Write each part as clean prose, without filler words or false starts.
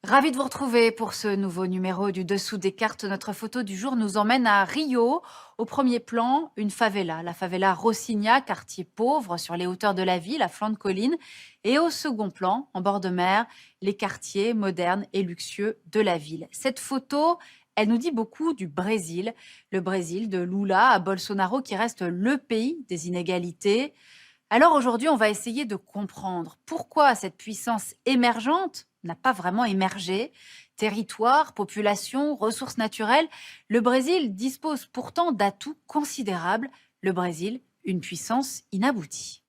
Ravi de vous retrouver pour ce nouveau numéro du Dessous des cartes. Notre photo du jour nous emmène à Rio. Au premier plan, une favela, la favela Rocinha, quartier pauvre sur les hauteurs de la ville, à flanc de colline. Et au second plan, en bord de mer, les quartiers modernes et luxueux de la ville. Cette photo, elle nous dit beaucoup du Brésil. Le Brésil, de Lula à Bolsonaro, qui reste le pays des inégalités. Alors aujourd'hui, on va essayer de comprendre pourquoi cette puissance émergente n'a pas vraiment émergé. Territoire, population, ressources naturelles, le Brésil dispose pourtant d'atouts considérables. Le Brésil, une puissance inaboutie.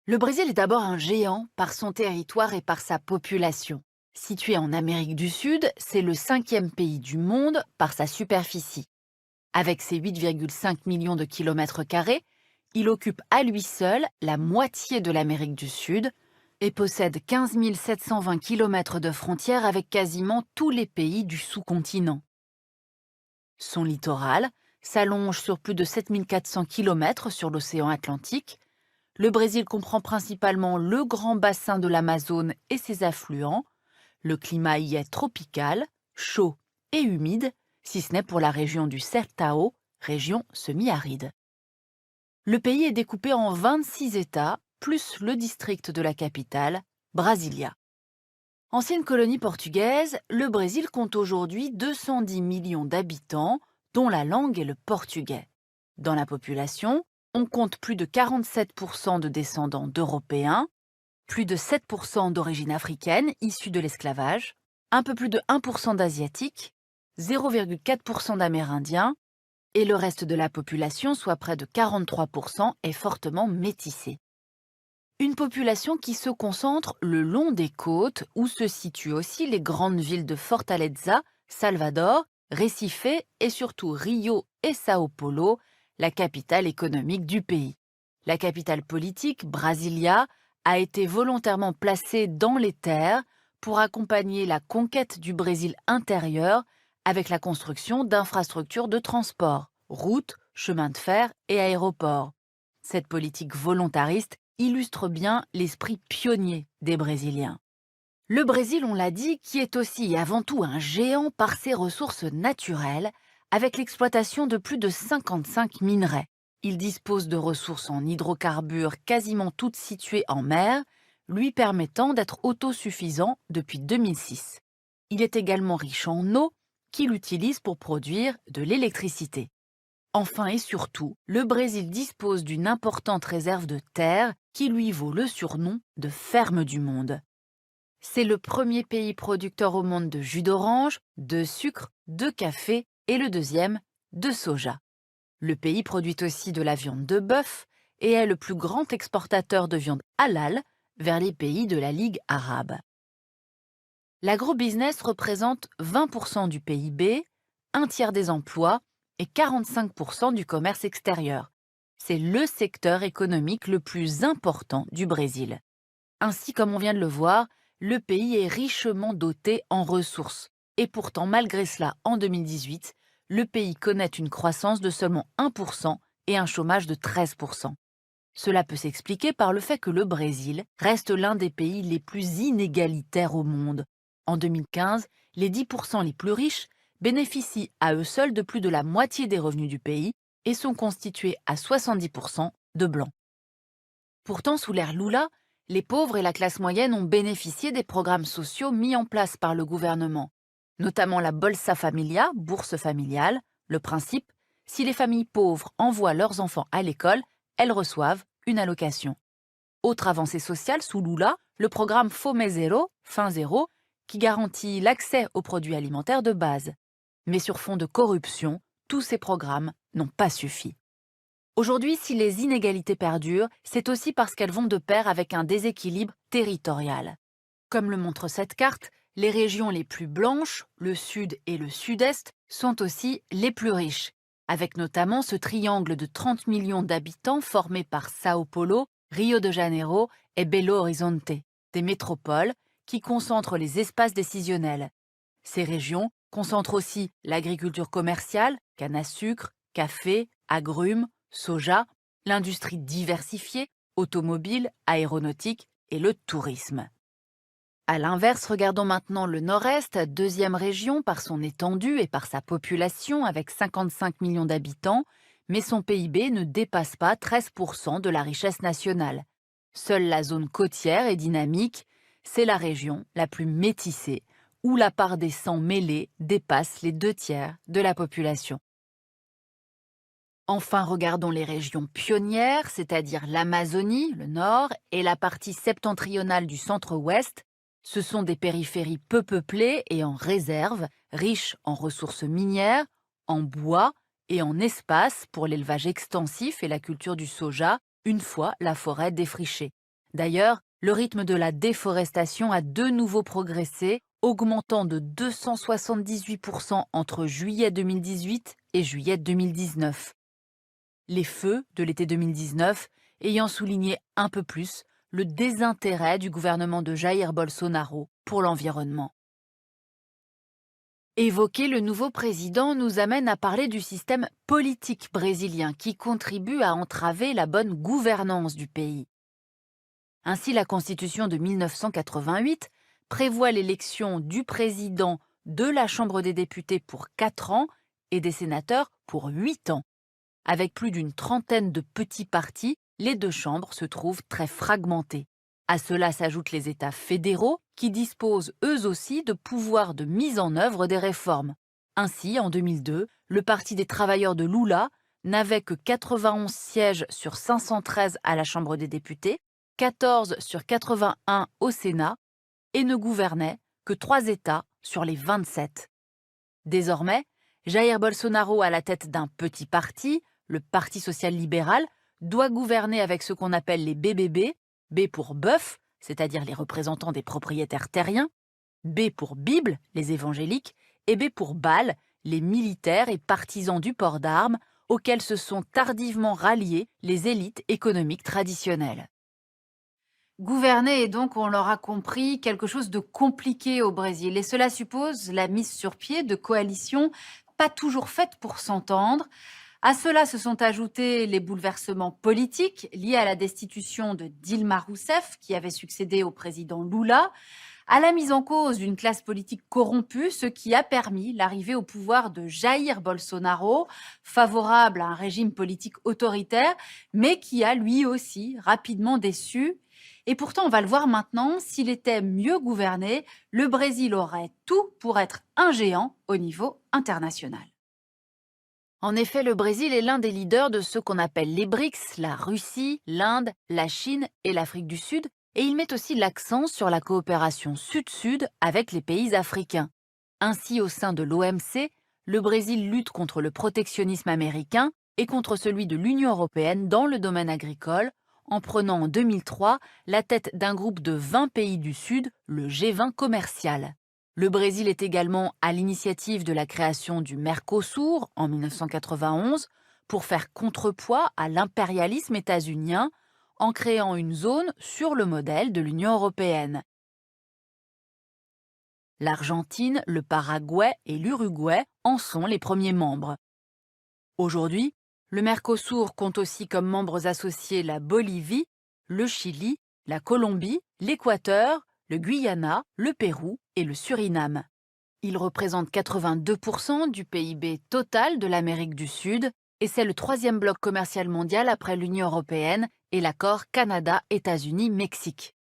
Le Brésil est d'abord un géant par son territoire et par sa population. Situé en Amérique du Sud, c'est le 5e pays du monde par sa superficie. Avec ses 8,5 millions de kilomètres carrés, il occupe à lui seul la moitié de l'Amérique du Sud et possède 15 720 kilomètres de frontières avec quasiment tous les pays du sous-continent. Son littoral s'allonge sur plus de 7 400 kilomètres sur l'océan Atlantique. Le Brésil comprend principalement le grand bassin de l'Amazone et ses affluents. Le climat y est tropical, chaud et humide, si ce n'est pour la région du Sertão, région semi-aride. Le pays est découpé en 26 États, plus le district de la capitale, Brasilia. Ancienne colonie portugaise, le Brésil compte aujourd'hui 210 millions d'habitants, dont la langue est le portugais. Dans la population, on compte plus de 47% de descendants d'Européens, plus de 7% d'origine africaine issue de l'esclavage, un peu plus de 1% d'Asiatiques, 0,4% d'Amérindiens, et le reste de la population, soit près de 43%, est fortement métissée. Une population qui se concentre le long des côtes où se situent aussi les grandes villes de Fortaleza, Salvador, Recife et surtout Rio et Sao Paulo, la capitale économique du pays. La capitale politique, Brasilia, a été volontairement placée dans les terres pour accompagner la conquête du Brésil intérieur avec la construction d'infrastructures de transport, routes, chemins de fer et aéroports. Cette politique volontariste illustre bien l'esprit pionnier des Brésiliens. Le Brésil, on l'a dit, qui est aussi et avant tout un géant par ses ressources naturelles, avec l'exploitation de plus de 55 minerais. Il dispose de ressources en hydrocarbures quasiment toutes situées en mer, lui permettant d'être autosuffisant depuis 2006. Il est également riche en eau, qu'il utilise pour produire de l'électricité. Enfin et surtout, le Brésil dispose d'une importante réserve de terre qui lui vaut le surnom de ferme du monde. C'est le premier pays producteur au monde de jus d'orange, de sucre, de café et le deuxième de soja. Le pays produit aussi de la viande de bœuf et est le plus grand exportateur de viande halal vers les pays de la Ligue arabe. L'agrobusiness représente 20% du PIB, un tiers des emplois et 45% du commerce extérieur. C'est le secteur économique le plus important du Brésil. Ainsi, comme on vient de le voir, le pays est richement doté en ressources. Et pourtant, malgré cela, en 2018, le pays connaît une croissance de seulement 1% et un chômage de 13%. Cela peut s'expliquer par le fait que le Brésil reste l'un des pays les plus inégalitaires au monde. En 2015, les 10% les plus riches bénéficient à eux seuls de plus de la moitié des revenus du pays et sont constitués à 70% de blancs. Pourtant, sous l'ère Lula, les pauvres et la classe moyenne ont bénéficié des programmes sociaux mis en place par le gouvernement, notamment la Bolsa Familia, bourse familiale. Le principe, si les familles pauvres envoient leurs enfants à l'école, elles reçoivent une allocation. Autre avancée sociale sous Lula, le programme Fome Zero, Faim Zéro, qui garantit l'accès aux produits alimentaires de base. Mais sur fond de corruption, tous ces programmes n'ont pas suffi. Aujourd'hui, si les inégalités perdurent, c'est aussi parce qu'elles vont de pair avec un déséquilibre territorial. Comme le montre cette carte, les régions les plus blanches, le sud et le sud-est, sont aussi les plus riches, avec notamment ce triangle de 30 millions d'habitants formé par Sao Paulo, Rio de Janeiro et Belo Horizonte, des métropoles qui concentrent les espaces décisionnels. Ces régions concentrent aussi l'agriculture commerciale, canne à sucre, café, agrumes, soja, l'industrie diversifiée, automobile, aéronautique et le tourisme. À l'inverse, regardons maintenant le nord-est, deuxième région par son étendue et par sa population avec 55 millions d'habitants, mais son PIB ne dépasse pas 13% de la richesse nationale. Seule la zone côtière est dynamique, c'est la région la plus métissée, où la part des sangs mêlés dépasse les 2 tiers de la population. Enfin, regardons les régions pionnières, c'est-à-dire l'Amazonie, le nord, et la partie septentrionale du centre-ouest. Ce sont des périphéries peu peuplées et en réserve, riches en ressources minières, en bois et en espace pour l'élevage extensif et la culture du soja, une fois la forêt défrichée. D'ailleurs, le rythme de la déforestation a de nouveau progressé, augmentant de 278% entre juillet 2018 et juillet 2019. Les feux de l'été 2019 ayant souligné un peu plus le désintérêt du gouvernement de Jair Bolsonaro pour l'environnement. Évoquer le nouveau président nous amène à parler du système politique brésilien qui contribue à entraver la bonne gouvernance du pays. Ainsi, la Constitution de 1988 prévoit l'élection du président de la Chambre des députés pour 4 ans et des sénateurs pour 8 ans. Avec plus d'une trentaine de petits partis, les deux chambres se trouvent très fragmentées. À cela s'ajoutent les États fédéraux qui disposent eux aussi de pouvoirs de mise en œuvre des réformes. Ainsi, en 2002, le Parti des travailleurs de Lula n'avait que 91 sièges sur 513 à la Chambre des députés, 14 sur 81 au Sénat et ne gouvernait que 3 États sur les 27. Désormais, Jair Bolsonaro à la tête d'un petit parti, le Parti social-libéral, doit gouverner avec ce qu'on appelle les BBB, B pour bœuf, c'est-à-dire les représentants des propriétaires terriens, B pour Bible, les évangéliques, et B pour Baal, les militaires et partisans du port d'armes, auxquels se sont tardivement ralliées les élites économiques traditionnelles. Gouverner est donc, on l'aura compris, quelque chose de compliqué au Brésil et cela suppose la mise sur pied de coalitions pas toujours faites pour s'entendre. À cela se sont ajoutés les bouleversements politiques liés à la destitution de Dilma Rousseff, qui avait succédé au président Lula, à la mise en cause d'une classe politique corrompue, ce qui a permis l'arrivée au pouvoir de Jair Bolsonaro, favorable à un régime politique autoritaire, mais qui a lui aussi rapidement déçu. Et pourtant, on va le voir maintenant, s'il était mieux gouverné, le Brésil aurait tout pour être un géant au niveau international. En effet, le Brésil est l'un des leaders de ce qu'on appelle les BRICS, la Russie, l'Inde, la Chine et l'Afrique du Sud, et il met aussi l'accent sur la coopération sud-sud avec les pays africains. Ainsi, au sein de l'OMC, le Brésil lutte contre le protectionnisme américain et contre celui de l'Union européenne dans le domaine agricole, en prenant en 2003 la tête d'un groupe de 20 pays du Sud, le G20 commercial. Le Brésil est également à l'initiative de la création du Mercosur en 1991 pour faire contrepoids à l'impérialisme états-unien en créant une zone sur le modèle de l'Union européenne. L'Argentine, le Paraguay et l'Uruguay en sont les premiers membres. Aujourd'hui, le Mercosur compte aussi comme membres associés la Bolivie, le Chili, la Colombie, l'Équateur, le Guyana, le Pérou et le Suriname. Il représente 82% du PIB total de l'Amérique du Sud et c'est le 3e bloc commercial mondial après l'Union européenne et l'accord Canada-États-Unis-Mexique.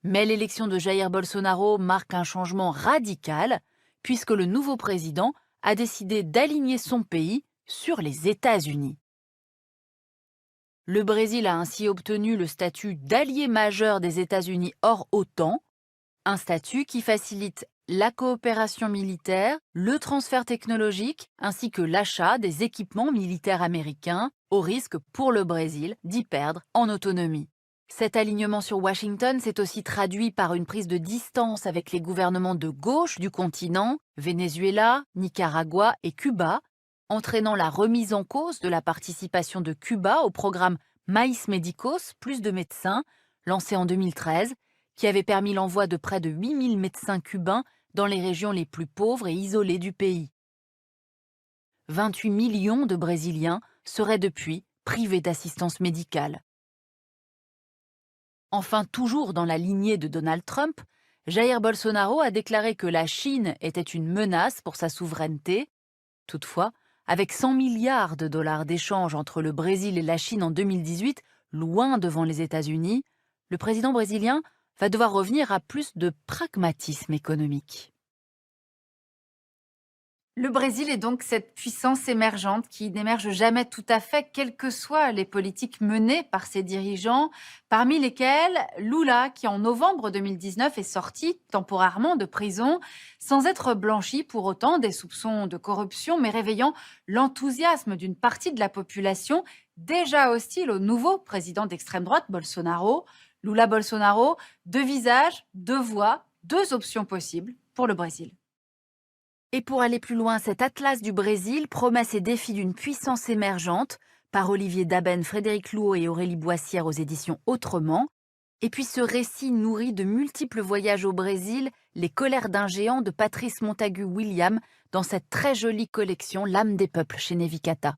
Mais l'élection de Jair Bolsonaro marque un changement radical puisque le nouveau président a décidé d'aligner son pays sur les États-Unis. Le Brésil a ainsi obtenu le statut d'allié majeur des États-Unis hors OTAN, un statut qui facilite la coopération militaire, le transfert technologique ainsi que l'achat des équipements militaires américains, au risque pour le Brésil d'y perdre en autonomie. Cet alignement sur Washington s'est aussi traduit par une prise de distance avec les gouvernements de gauche du continent, Venezuela, Nicaragua et Cuba, entraînant la remise en cause de la participation de Cuba au programme Maïs Médicos, plus de médecins, lancé en 2013, qui avait permis l'envoi de près de 8000 médecins cubains dans les régions les plus pauvres et isolées du pays. 28 millions de Brésiliens seraient depuis privés d'assistance médicale. Enfin, toujours dans la lignée de Donald Trump, Jair Bolsonaro a déclaré que la Chine était une menace pour sa souveraineté. Toutefois, avec 100 milliards de dollars d'échanges entre le Brésil et la Chine en 2018, loin devant les États-Unis, le président brésilien va devoir revenir à plus de pragmatisme économique. Le Brésil est donc cette puissance émergente qui n'émerge jamais tout à fait, quelles que soient les politiques menées par ses dirigeants, parmi lesquels Lula, qui en novembre 2019 est sorti temporairement de prison, sans être blanchi pour autant des soupçons de corruption, mais réveillant l'enthousiasme d'une partie de la population déjà hostile au nouveau président d'extrême droite, Bolsonaro. Lula Bolsonaro, deux visages, deux voix, deux options possibles pour le Brésil. Et pour aller plus loin, cet atlas du Brésil promet ses défis d'une puissance émergente par Olivier Daben, Frédéric Louot et Aurélie Boissière aux éditions Autrement. Et puis ce récit nourri de multiples voyages au Brésil, les colères d'un géant de Patrice Montagu-William dans cette très jolie collection L'âme des peuples chez Nevicata.